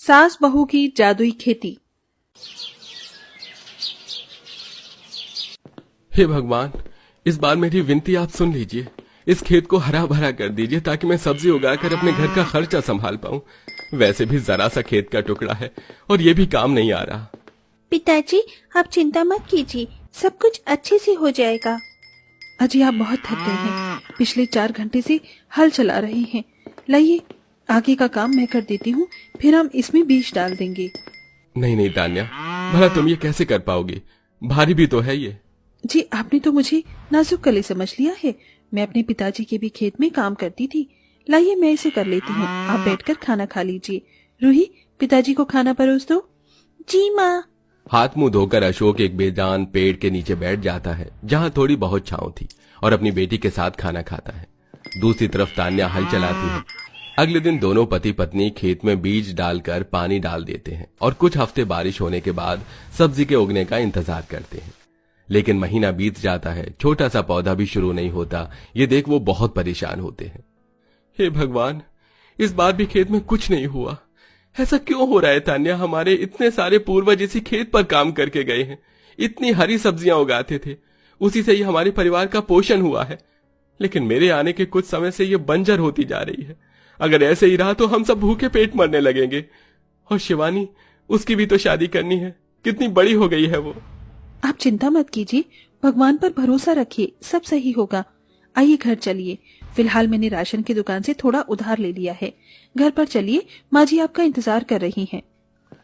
सास बहू की जादुई खेती। हे भगवान, इस बार मेरी विनती आप सुन लीजिए। इस खेत को हरा भरा कर दीजिए ताकि मैं सब्जी उगाकर अपने घर का खर्चा संभाल पाऊं। वैसे भी जरा सा खेत का टुकड़ा है और ये भी काम नहीं आ रहा। पिताजी, आप चिंता मत कीजिए, सब कुछ अच्छे से हो जाएगा। अजी आप बहुत थक गए हैं, पिछले 4 घंटे से हल चला रहे हैं। लाइए आगे का काम मैं कर देती हूँ, फिर हम इसमें बीज डाल देंगे। नहीं नहीं तान्या, भला तुम ये कैसे कर पाओगी? भारी भी तो है ये। जी आपने तो मुझे नाजुक कली समझ लिया है। मैं अपने पिताजी के भी खेत में काम करती थी। लाइए मैं इसे कर लेती हूँ, आप बैठकर खाना खा लीजिए। रूही, पिताजी को खाना परोस दो। जी माँ। हाथ मुंह धोकर अशोक एक बेजान पेड़ के नीचे बैठ जाता है जहां थोड़ी बहुत छांव थी और अपनी बेटी के साथ खाना खाता है। दूसरी तरफ तान्या हल चलाती है। अगले दिन दोनों पति पत्नी खेत में बीज डालकर पानी डाल देते हैं और कुछ हफ्ते बारिश होने के बाद सब्जी के उगने का इंतजार करते हैं। लेकिन महीना बीत जाता है, छोटा सा पौधा भी शुरू नहीं होता। ये देख वो बहुत परेशान होते हैं। हे भगवान, इस बार भी खेत में कुछ नहीं हुआ। ऐसा क्यों हो रहा है तान्या? हमारे इतने सारे पूर्वज इसी खेत पर काम करके गए हैं, इतनी हरी सब्जियां उगाते थे, उसी से ही हमारे परिवार का पोषण हुआ है। लेकिन मेरे आने के कुछ समय से ये बंजर होती जा रही है। अगर ऐसे ही रहा तो हम सब भूखे पेट मरने लगेंगे। और शिवानी, उसकी भी तो शादी करनी है, कितनी बड़ी हो गई है वो। आप चिंता मत कीजिए, भगवान पर भरोसा रखिए, सब सही होगा। आइए घर चलिए। फिलहाल मैंने राशन की दुकान से थोड़ा उधार ले लिया है। घर पर चलिए, माँ जी आपका इंतजार कर रही हैं।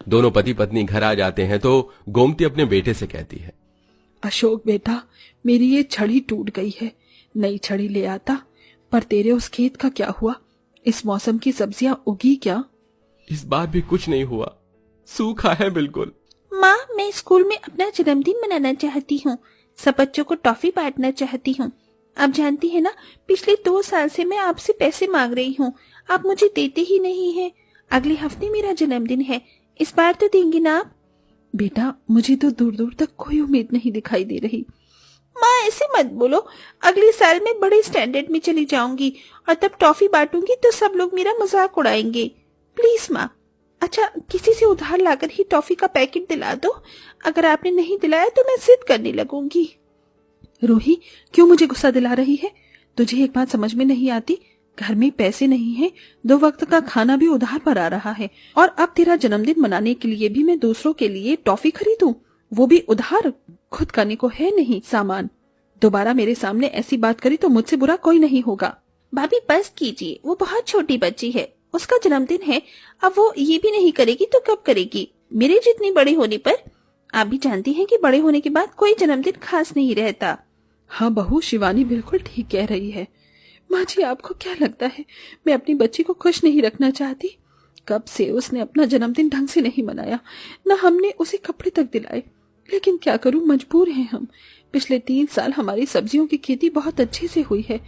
दोनों पति पत्नी घर आ जाते हैं तो गोमती अपने बेटे से कहती है, अशोक बेटा, मेरी ये छड़ी टूट गई है, नई छड़ी ले आता। पर तेरे उस खेत का क्या हुआ? इस मौसम की सब्जियां उगी क्या? इस बार भी कुछ नहीं हुआ, सूखा है बिल्कुल। माँ, मैं स्कूल में अपना जन्मदिन मनाना चाहती हूँ, सब बच्चों को टॉफी बांटना चाहती हूँ। आप जानती है ना, पिछले 2 साल से मैं आपसे पैसे मांग रही हूँ, आप मुझे देते ही नहीं हैं। अगले हफ्ते मेरा जन्मदिन है, इस बार तो देंगे ना आप? बेटा, मुझे तो दूर दूर तक कोई उम्मीद नहीं दिखाई दे रही। माँ, ऐसे मत बोलो, अगले साल मैं बड़े स्टैंडर्ड में चली जाऊंगी और तब टॉफी बांटूंगी तो सब लोग मेरा मजाक उड़ाएंगे। प्लीज माँ। अच्छा, किसी से उधार लाकर ही टॉफी का पैकेट दिला दो। अगर आपने नहीं दिलाया तो मैं जिद करने लगूंगी। रूही, क्यों मुझे गुस्सा दिला रही है? तुझे एक बात समझ में नहीं आती? घर में पैसे नहीं है, 2 वक्त का खाना भी उधार पर आ रहा है, और अब तेरा जन्मदिन मनाने के लिए भी मैं दूसरों के लिए टॉफी खरीदूं, वो भी उधार? खुद करने को है नहीं सामान। दोबारा मेरे सामने ऐसी बात करी तो मुझसे बुरा कोई नहीं होगा। भाभी बस कीजिए, वो बहुत छोटी बच्ची है, उसका जन्मदिन है, अब वो ये भी नहीं करेगी तो कब करेगी? मेरे जितनी बड़ी होने पर। आप भी जानती हैं कि बड़े होने के बाद कोई जन्मदिन खास नहीं रहता। हाँ बहू, शिवानी बिल्कुल ठीक कह रही है। माँ जी, आपको क्या लगता है मैं अपनी बच्ची को खुश नहीं रखना चाहती? कब से उसने अपना जन्मदिन ढंग से नहीं मनाया, न हमने उसे कपड़े तक दिलाए। लेकिन क्या करूं, मजबूर हैं हम। पिछले 3 साल हमारी सब्जियों की खेती बहुत अच्छे से हुई है,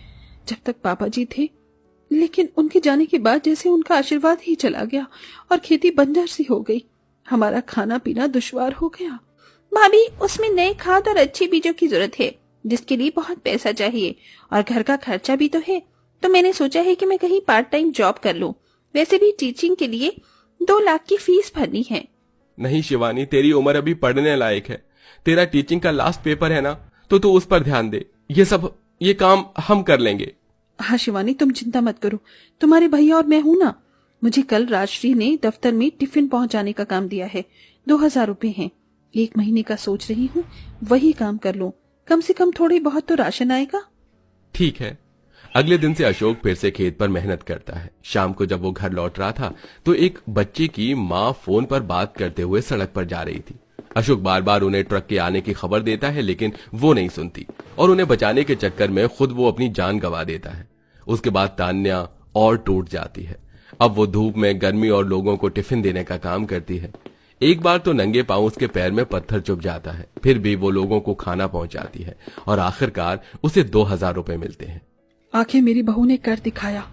जब तक पापा जी थे। लेकिन उनके जाने के बाद जैसे उनका आशीर्वाद ही चला गया और खेती बंजर सी हो गई। हमारा खाना पीना दुश्वार हो गया। भाभी, उसमें नए खाद और अच्छे बीजों की जरूरत है, जिसके लिए बहुत पैसा चाहिए, और घर का खर्चा भी तो है। तो मैंने सोचा है कि मैं कहीं पार्ट टाइम जॉब कर लूं। वैसे भी टीचिंग के लिए 2 लाख की फीस भरनी है। नहीं शिवानी, तेरी उम्र अभी पढ़ने लायक है। तेरा टीचिंग का लास्ट पेपर है ना, तो तू उस पर ध्यान दे। ये काम हम कर लेंगे। हाँ शिवानी, तुम चिंता मत करो, तुम्हारे भैया और मैं हूं ना। मुझे कल राजश्री ने दफ्तर में टिफिन पहुंचाने का काम दिया है। 2000 रुपए हैं, 1 महीने का सोच रही हूँ, वही काम कर लूं। कम से कम थोड़ी बहुत तो राशन आएगा। ठीक है। अगले दिन से अशोक फिर से खेत पर मेहनत करता है। शाम को जब वो घर लौट रहा था तो एक बच्चे की माँ फोन पर बात करते हुए सड़क पर जा रही थी। अशोक बार बार उन्हें ट्रक के आने की खबर देता है, लेकिन वो नहीं सुनती और उन्हें बचाने के चक्कर में खुद वो अपनी जान गंवा देता है। उसके बाद तान्या और टूट जाती है। अब वो धूप में गर्मी और लोगों को टिफिन देने का काम करती है। एक बार तो नंगे पांव उसके पैर में पत्थर चुभ जाता है, फिर भी वो लोगों को खाना पहुंचाती है और आखिरकार उसे 2000 रुपए मिलते हैं। आखिर मेरी बहू ने कर दिखाया।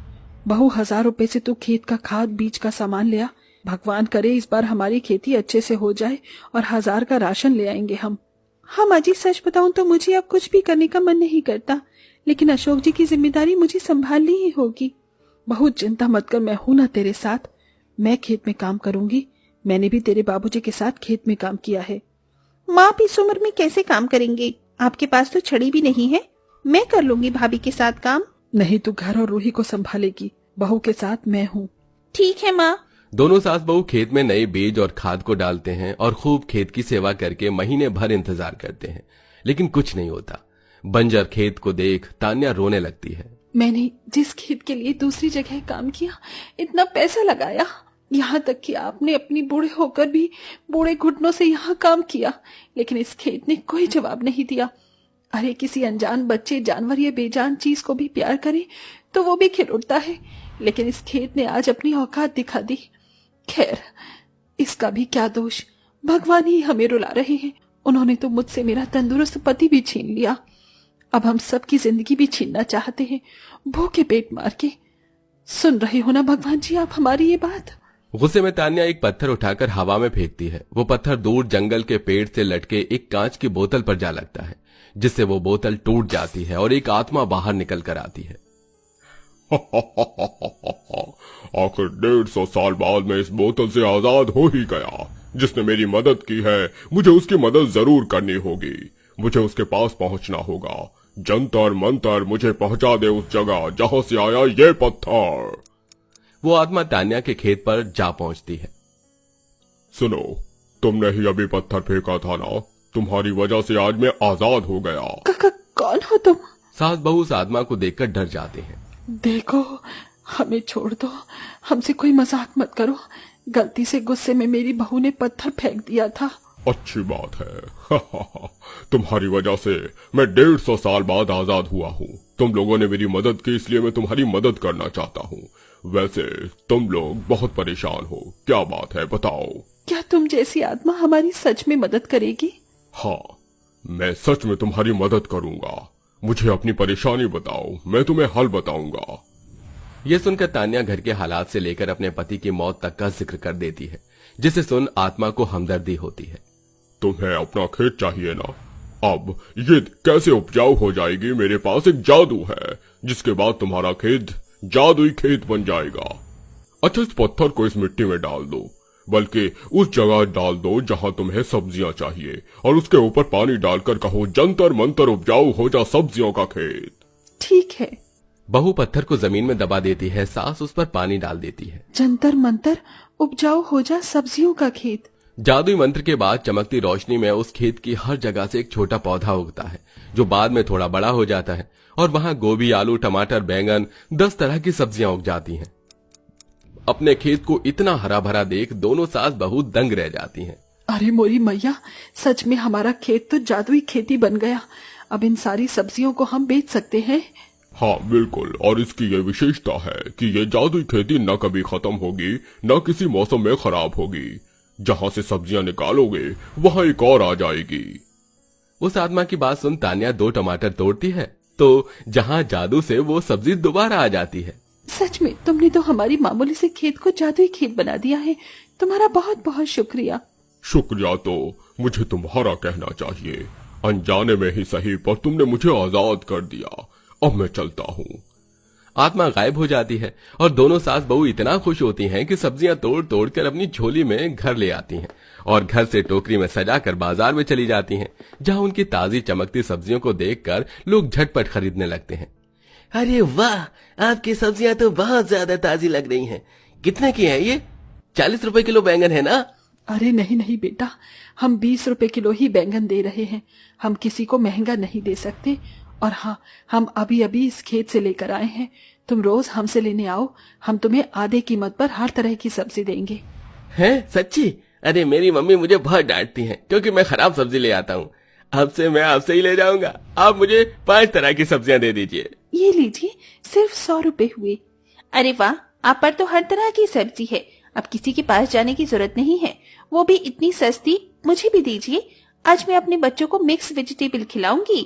बहू, 1000 रुपए से तू खेत का खाद बीज का सामान लिया। भगवान करे इस बार हमारी खेती अच्छे से हो जाए और 1000 का राशन ले आएंगे हम। हाँ माँ जी, सच बताऊं तो मुझे अब कुछ भी करने का मन नहीं करता, लेकिन अशोक जी की जिम्मेदारी मुझे संभालनी ही होगी। बहुत चिंता मत कर, मैं हूं ना तेरे साथ। मैं खेत में काम करूंगी। मैंने भी तेरे बाबूजी के साथ खेत में काम किया है। माँ आप इस उम्र में कैसे काम करेंगे? आपके पास तो छड़ी भी नहीं है। मैं कर लूंगी भाभी के साथ काम। नहीं तो घर और रूही को संभालेगी, बहू के साथ मैं हूँ। ठीक है माँ। दोनों सास बहू खेत में नए बीज और खाद को डालते हैं और खूब खेत की सेवा करके महीने भर इंतजार करते हैं, लेकिन कुछ नहीं होता। बंजर खेत को देख तान्या रोने लगती है। मैंने जिस खेत के लिए दूसरी जगह काम किया, इतना पैसा लगाया, यहाँ तक कि आपने अपनी बूढ़े होकर भी बूढ़े घुटनों से यहाँ काम किया, लेकिन इस खेत ने कोई जवाब नहीं दिया। अरे किसी अनजान बच्चे, जानवर या बेजान चीज को भी प्यार करे तो वो भी खिल उठता है, लेकिन इस खेत ने आज अपनी औकात दिखा दी। खैर, इसका भी क्या दोष, भगवान ही हमें रुला रहे हैं। उन्होंने तो मुझसे मेरा तंदुरुस्त पति भी छीन लिया, अब हम सबकी जिंदगी भी छीनना चाहते हैं, भूखे पेट मार के। सुन रहे हो ना भगवान जी आप हमारी ये बात? गुस्से में तान्या एक पत्थर उठाकर हवा में फेंकती है। वो पत्थर दूर जंगल के पेड़ से लटके एक कांच की बोतल पर जा लगता है, जिससे वो बोतल टूट जाती है और एक आत्मा बाहर निकल कर आती है। आखिर 150 साल बाद मैं इस बोतल से आजाद हो ही गया। जिसने मेरी मदद की है, मुझे उसकी मदद जरूर करनी होगी। मुझे उसके पास पहुंचना होगा। जंतर मंतर मुझे पहुंचा दे उस जगह जहां से आया ये पत्थर। वो आत्मा तान्या के खेत पर जा पहुंचती है। सुनो, तुमने ही अभी पत्थर फेंका था ना, तुम्हारी वजह से आज मैं आजाद हो गया। कौन हो तुम? सास बहू उस आत्मा को देखकर डर जाते हैं। देखो, हमें छोड़ दो, हमसे कोई मजाक मत करो। गलती से गुस्से में मेरी बहू ने पत्थर फेंक दिया था। अच्छी बात है। तुम्हारी वजह से मैं 150 साल बाद आजाद हुआ हूँ। तुम लोगों ने मेरी मदद की, इसलिए मैं तुम्हारी मदद करना चाहता हूँ। वैसे तुम लोग बहुत परेशान हो, क्या बात है बताओ? क्या तुम जैसी आत्मा हमारी सच में मदद करेगी? हाँ, मैं सच में तुम्हारी मदद करूंगा। मुझे अपनी परेशानी बताओ, मैं तुम्हें हल बताऊंगा। यह सुनकर तान्या घर के हालात से लेकर अपने पति की मौत तक का जिक्र कर देती है, जिसे सुन आत्मा को हमदर्दी होती है। तुम्हें अपना खेत चाहिए ना? अब ये कैसे उपजाऊ हो जाएगी? मेरे पास एक जादू है, जिसके बाद तुम्हारा खेत जादुई खेत बन जाएगा। अच्छा, इस पत्थर को इस मिट्टी में डाल दो, बल्कि उस जगह डाल दो जहां तुम्हें सब्जियां चाहिए, और उसके ऊपर पानी डालकर कहो, जंतर मंतर उपजाऊ हो जा सब्जियों का खेत। ठीक है। बहू पत्थर को जमीन में दबा देती है, सास उस पर पानी डाल देती है। जंतर मंतर उपजाऊ हो जा सब्जियों का खेत। जादुई मंत्र के बाद चमकती रोशनी में उस खेत की हर जगह से एक छोटा पौधा उगता है, जो बाद में थोड़ा बड़ा हो जाता है, और वहां गोभी, आलू, टमाटर, बैंगन, 10 तरह की सब्जियां उग जाती हैं। अपने खेत को इतना हरा भरा देख दोनों सास बहू दंग रह जाती हैं। अरे मोरी मैया, सच में हमारा खेत तो जादुई खेती बन गया। अब इन सारी सब्जियों को हम बेच सकते हैं। हाँ बिल्कुल, और इसकी ये विशेषता है कि ये जादुई खेती न कभी खत्म होगी, न किसी मौसम में खराब होगी। जहाँ से सब्जियां निकालोगे वहाँ एक और आ जाएगी। उस आत्मा की बात सुन तान्या 2 टमाटर तोड़ती है, तो जहाँ जादू से वो सब्जी दोबारा आ जाती है। सच में तुमने तो हमारी मामूली से खेत को जादुई खेत बना दिया है। तुम्हारा बहुत बहुत शुक्रिया। शुक्रिया तो मुझे तुम्हारा कहना चाहिए, अनजाने में ही सही, पर तुमने मुझे आजाद कर दिया। अब मैं चलता हूँ। आत्मा गायब हो जाती है और दोनों सास बहू इतना खुश होती हैं कि सब्जियां तोड़ तोड़ कर अपनी झोली में घर ले आती हैं और घर से टोकरी में सजाकर बाजार में चली जाती हैं, जहां उनकी ताजी चमकती सब्जियों को देखकर लोग झटपट खरीदने लगते हैं। अरे वाह, आपकी सब्जियां तो बहुत ज्यादा ताजी लग रही हैं। कितने की है ये? 40 रुपए किलो बैंगन है ना? अरे नहीं नहीं बेटा, हम 20 रुपए किलो ही बैंगन दे रहे हैं। हम किसी को महंगा नहीं दे सकते। और हाँ, हम अभी अभी इस खेत से लेकर आए हैं। तुम रोज हमसे लेने आओ, हम तुम्हें आधे कीमत पर हर तरह की सब्जी देंगे। हैं? सच्ची? अरे मेरी मम्मी मुझे बहुत डांटती हैं क्योंकि मैं खराब सब्जी ले आता हूँ। अब से मैं आपसे ही ले जाऊंगा। आप मुझे 5 तरह की सब्जियां दे दीजिए। ये लीजिए, सिर्फ 100 रुपए हुए। अरे वाह, आप पर तो हर तरह की सब्जी है। अब किसी के पास जाने की जरूरत नहीं है, वो भी इतनी सस्ती। मुझे भी दीजिए, आज मैं अपने बच्चों को मिक्स वेजिटेबल खिलाऊंगी।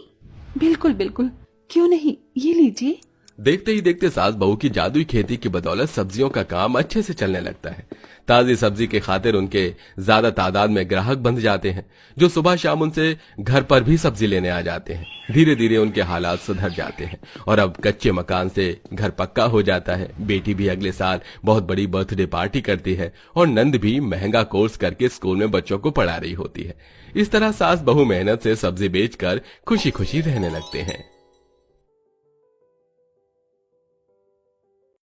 बिल्कुल बिल्कुल, क्यों नहीं, ये लीजिए। देखते ही देखते सास बहू की जादुई खेती की बदौलत सब्जियों का काम अच्छे से चलने लगता है। ताजी सब्जी के खातिर उनके ज्यादा तादाद में ग्राहक बंध जाते हैं, जो सुबह शाम उनसे घर पर भी सब्जी लेने आ जाते हैं। धीरे धीरे उनके हालात सुधर जाते हैं और अब कच्चे मकान से घर पक्का हो जाता है। बेटी भी अगले साल बहुत बड़ी बर्थडे पार्टी करती है और नंद भी महंगा कोर्स करके स्कूल में बच्चों को पढ़ा रही होती है। इस तरह सास बहू मेहनत से सब्जी बेचकर खुशी खुशी रहने लगते हैं।